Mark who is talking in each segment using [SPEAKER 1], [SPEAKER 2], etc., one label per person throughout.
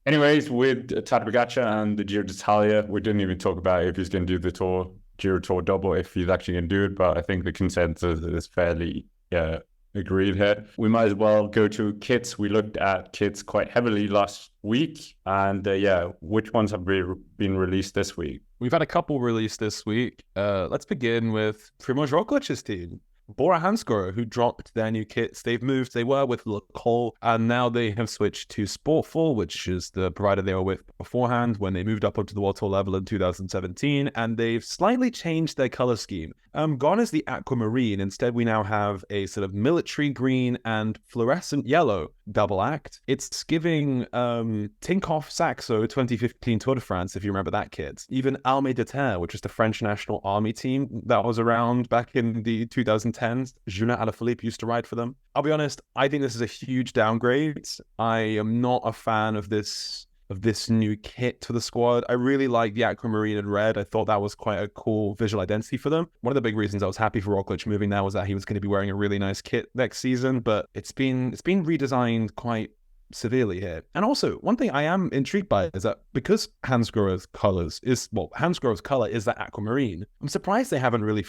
[SPEAKER 1] Anyways, with Tadej Pogačar and the Giro d'Italia, we didn't even talk about if he's going to do the Tour, Giro Tour double, if he's actually going to do it. But I think the consensus is fairly agreed here. We might as well go to kits. We looked at kits quite heavily last week. And which ones have been released this week?
[SPEAKER 2] We've had a couple released this week. Let's begin with Primož Roglic's team. Bora Hansgrohe, who dropped their new kits. They've moved. They were with Le Col, and now they have switched to Sportful, which is the provider they were with beforehand when they moved up onto the World Tour level in 2017, and they've slightly changed their color scheme. Gone is the aquamarine. Instead, we now have a sort of military green and fluorescent yellow double act. It's giving Tinkoff Saxo 2015 Tour de France, if you remember that kit. Even Armée de Terre, which is the French national army team that was around back in the 2010s. Julien Alaphilippe used to ride for them. I'll be honest, I think this is a huge downgrade. I am not a fan of this new kit for the squad. I really like the aquamarine and red. I thought that was quite a cool visual identity for them. One of the big reasons I was happy for Roglic moving there was that he was going to be wearing a really nice kit next season, but it's been redesigned quite severely here. And also, one thing I am intrigued by is that because Hansgrohe's color is that aquamarine, I'm surprised they haven't really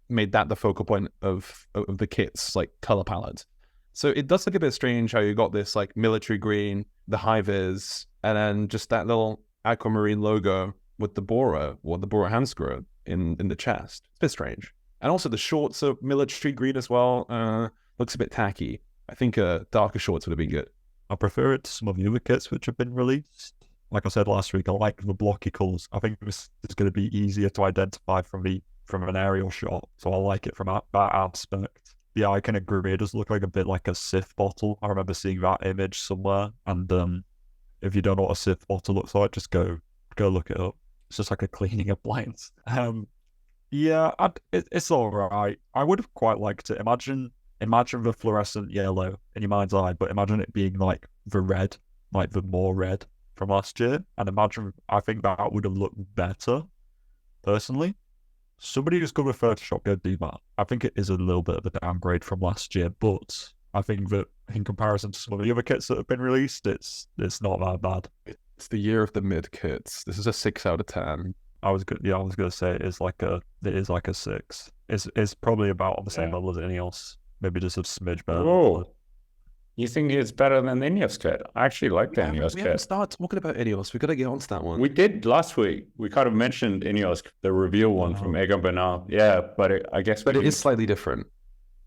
[SPEAKER 2] made that the focal point of the kit's like color palette. So it does look a bit strange how you got this like military green, the high vis, and then just that little aquamarine logo with the Bora Hansgrohe in the chest. It's a bit strange. And also the shorts are military green as well. Looks a bit tacky. I think darker shorts would have been good.
[SPEAKER 3] I prefer it to some of the other kits which have been released. Like I said last week, I like the blocky colours. I think this is going to be easier to identify from an aerial shot, so I like it from that aspect. Yeah, I can agree. It does look like a bit like a Sif bottle. I remember seeing that image somewhere, and if you don't know what a Sif bottle looks like, just go look it up. It's just like a cleaning appliance. It's all right. I would have quite liked it. Imagine the fluorescent yellow in your mind's eye, but imagine it being like the red, like the more red from last year. And I think that would have looked better, personally. Somebody who's good with Photoshop, go do that. I think it is a little bit of a downgrade from last year, but I think that in comparison to some of the other kits that have been released, it's not that bad.
[SPEAKER 2] It's the year of the mid kits. This is a 6 out of 10.
[SPEAKER 3] I was gonna say it is like a 6. It's probably about on the same level as Ineos. Maybe just a smidge better.
[SPEAKER 1] Oh, you think it's better than the Ineos kit? I actually like the Ineos kit.
[SPEAKER 2] We haven't started talking about Ineos. We've got to get onto that one.
[SPEAKER 1] We did last week. We kind of mentioned Ineos, the reveal one from Egan Bernal. Yeah, but it is
[SPEAKER 2] slightly different.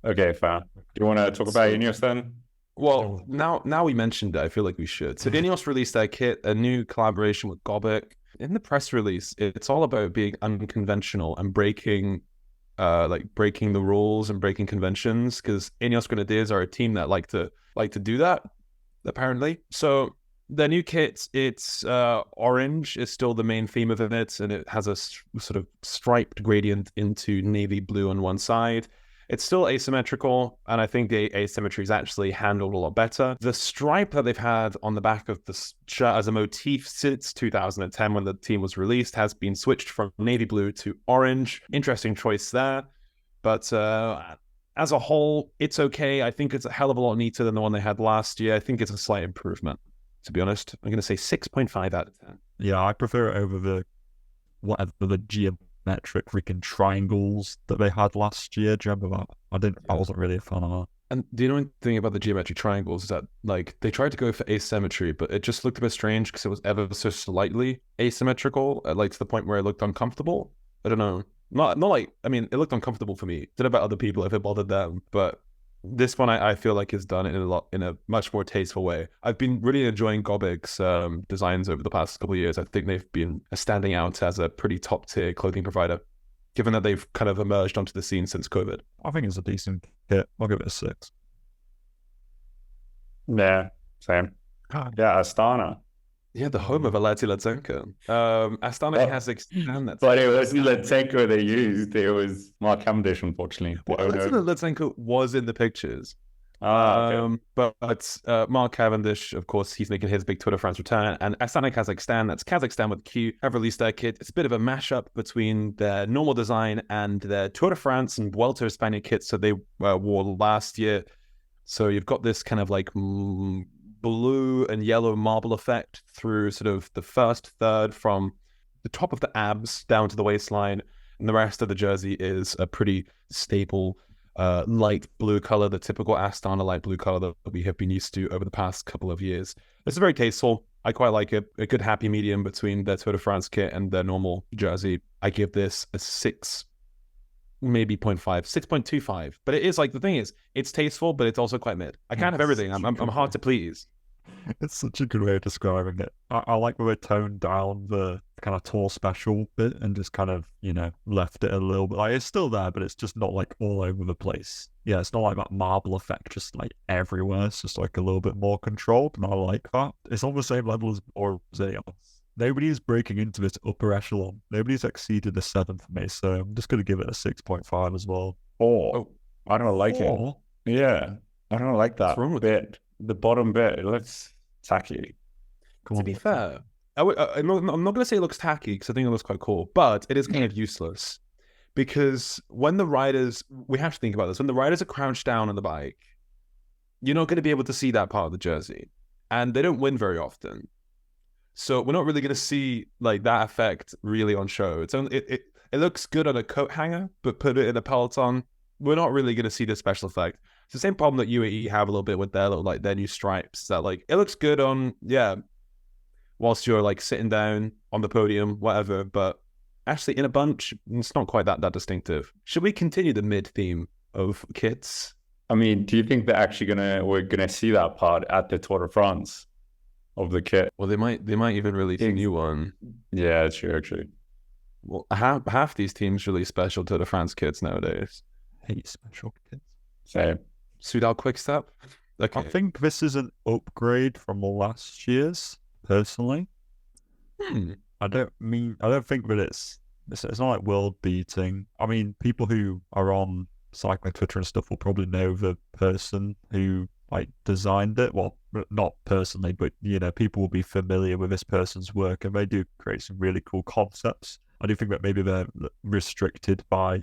[SPEAKER 1] Okay, fine. Do you want to talk about Ineos then?
[SPEAKER 2] Well, now we mentioned it, I feel like we should. So Ineos released their kit, a new collaboration with Gobic. In the press release, it's all about being unconventional and breaking the rules and breaking conventions, because Ineos Grenadiers are a team that like to do that, apparently. So their new kit, it's orange is still the main theme of it, and it has a sort of striped gradient into navy blue on one side. It's still asymmetrical, and I think the asymmetry is actually handled a lot better. The stripe that they've had on the back of the shirt as a motif since 2010 when the team was released has been switched from navy blue to orange. Interesting choice there. But as a whole, it's okay. I think it's a hell of a lot neater than the one they had last year. I think it's a slight improvement, to be honest. I'm going to say 6.5 out of 10.
[SPEAKER 3] Yeah, I prefer it over the geometric freaking triangles that they had last year. Do you remember that? I wasn't really a fan of that.
[SPEAKER 2] And do you know anything about the geometric triangles? Is that like they tried to go for asymmetry, but it just looked a bit strange because it was ever so slightly asymmetrical, like to the point where it looked uncomfortable. I don't know. Not like, I mean, it looked uncomfortable for me. Don't know about other people if it bothered them, but this one I feel like is done in a much more tasteful way. I've been really enjoying Gobic's designs over the past couple of years. I think they've been standing out as a pretty top tier clothing provider, given that they've kind of emerged onto the scene since COVID.
[SPEAKER 3] I think it's a decent kit. I'll give it a 6.
[SPEAKER 1] Yeah, same. Yeah, Astana.
[SPEAKER 2] Yeah, the home of Aleti Lutsenko. Astana Qazaqstan.
[SPEAKER 1] But it wasn't Lutsenko they used. It was Mark Cavendish, unfortunately.
[SPEAKER 2] Well, Lutsenko was in the pictures.
[SPEAKER 1] Okay.
[SPEAKER 2] But Mark Cavendish, of course, he's making his big Tour de France return. And Astana Qazaqstan, that's Kazakhstan with Q, have released their kit. It's a bit of a mashup between their normal design and their Tour de France and Vuelta España kits that they wore last year. So you've got this kind of like blue and yellow marble effect through sort of the first third from the top of the abs down to the waistline, and the rest of the jersey is a pretty stable light blue color, the typical Astana light blue color that we have been used to over the past couple of years. It's very tasteful. I quite like it. A good happy medium between their Tour de France kit and their normal jersey. I give this a 6, maybe 0.5, 6.25. But it is like, the thing is, it's tasteful, but it's also quite mid. I can't have everything. I'm hard to please.
[SPEAKER 3] It's such a good way of describing it. I like where we toned down the kind of Tour special bit and just kind of, left it a little bit. Like, it's still there, but it's just not like all over the place. Yeah, it's not like that marble effect just like everywhere. It's just like a little bit more controlled, and I like that. It's on the same level as Ineos. Nobody is breaking into this upper echelon. Nobody's exceeded the 7 for me, so I'm just going to give it a 6.5 as well.
[SPEAKER 1] I don't like it. Yeah, I don't like that bit. The bottom bit, it looks tacky.
[SPEAKER 2] To be fair, I'm not going to say it looks tacky, because I think it looks quite cool, but it is kind of useless. Because when the riders, we have to think about this, when the riders are crouched down on the bike, you're not going to be able to see that part of the jersey. And they don't win very often. So we're not really going to see like that effect really on show. It looks good on a coat hanger, but put it in a peloton, we're not really going to see the special effect. It's the same problem that UAE have a little bit with their new stripes. That like, it looks good on, whilst you're like sitting down on the podium, whatever. But actually in a bunch, it's not quite that distinctive. Should we continue the mid theme of kits?
[SPEAKER 1] I mean, do you think we're gonna see that part at the Tour de France of the kit?
[SPEAKER 2] Well, they might even release a new one.
[SPEAKER 1] Yeah, it's true, actually.
[SPEAKER 2] Well, half these teams release special Tour de France kits nowadays.
[SPEAKER 3] Hate special kits.
[SPEAKER 1] Same.
[SPEAKER 2] Soudal Quick-Step. Okay.
[SPEAKER 3] I think this is an upgrade from last year's, personally. I don't think that it's not like world beating. I mean, people who are on cycling Twitter and stuff will probably know the person who like designed it. Well, not personally, but people will be familiar with this person's work, and they do create some really cool concepts. I do think that maybe they're restricted by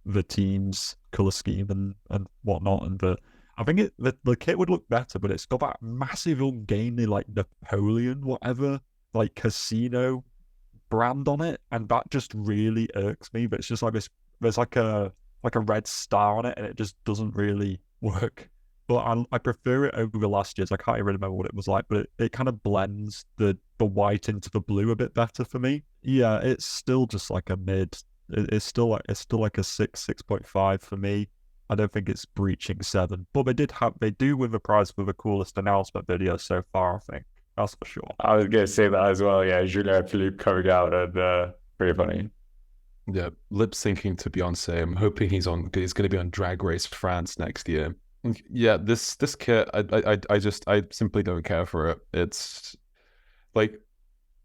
[SPEAKER 3] the team's color scheme and whatnot, and I think the kit would look better, but it's got that massive ungainly like Napoleon whatever like casino brand on it, and that just really irks me. But it's just like this, there's like a red star on it, and it just doesn't really work. But I prefer it over the last years. I can't even remember what it was like, but it kind of blends the white into the blue a bit better for me. Yeah, it's still just like a mid. It's still like a 6.5 for me. I don't think it's breaching 7, but they do win the prize for the coolest announcement video so far. I think that's for sure.
[SPEAKER 1] I was gonna say that as well. Yeah, Julien Philippe coming out and pretty funny.
[SPEAKER 2] Yeah, lip syncing to Beyonce. I'm hoping he's going to be on Drag Race France next year. Yeah, this kit, I simply don't care for it. It's like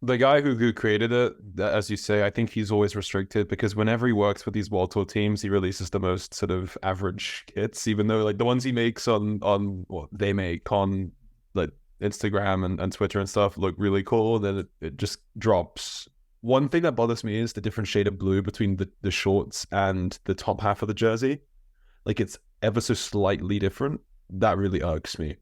[SPEAKER 2] the guy who created it, as you say, I think he's always restricted, because whenever he works with these World Tour teams, he releases the most sort of average kits, even though like the ones he makes on what they make on like Instagram and Twitter and stuff look really cool. Then it just drops. One thing that bothers me is the different shade of blue between the shorts and the top half of the jersey. Like, it's ever so slightly different. That really irks me.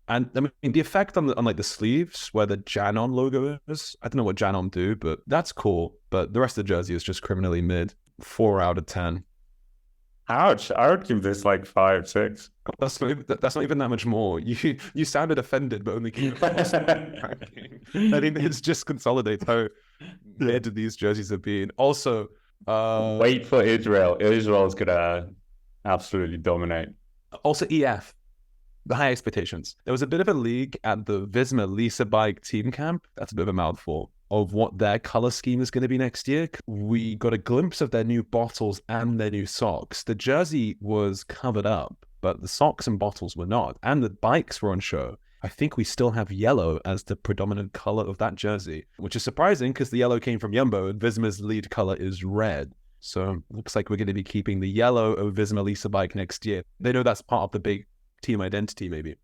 [SPEAKER 2] And I mean, the effect on like the sleeves where the Janon logo is, I don't know what Janon do, but that's cool. But the rest of the jersey is just criminally mid. 4 out of 10.
[SPEAKER 1] Ouch! I would give this like 5, 6.
[SPEAKER 2] That's not even that much more. You sounded offended, but only gave ranking. I think it's just consolidates how mid these jerseys have been. Also,
[SPEAKER 1] wait for Israel. Israel's gonna absolutely dominate.
[SPEAKER 2] Also, EF. The high expectations. There was a bit of a leak at the Visma Lease bike team camp. That's a bit of a mouthful of what their color scheme is going to be next year. We got a glimpse of their new bottles and their new socks. The jersey was covered up, but the socks and bottles were not. And the bikes were on show. I think we still have yellow as the predominant color of that jersey, which is surprising because the yellow came from Jumbo and Visma's lead color is red. So looks like we're going to be keeping the yellow of Visma Lease bike next year. They know that's part of the big team identity, maybe.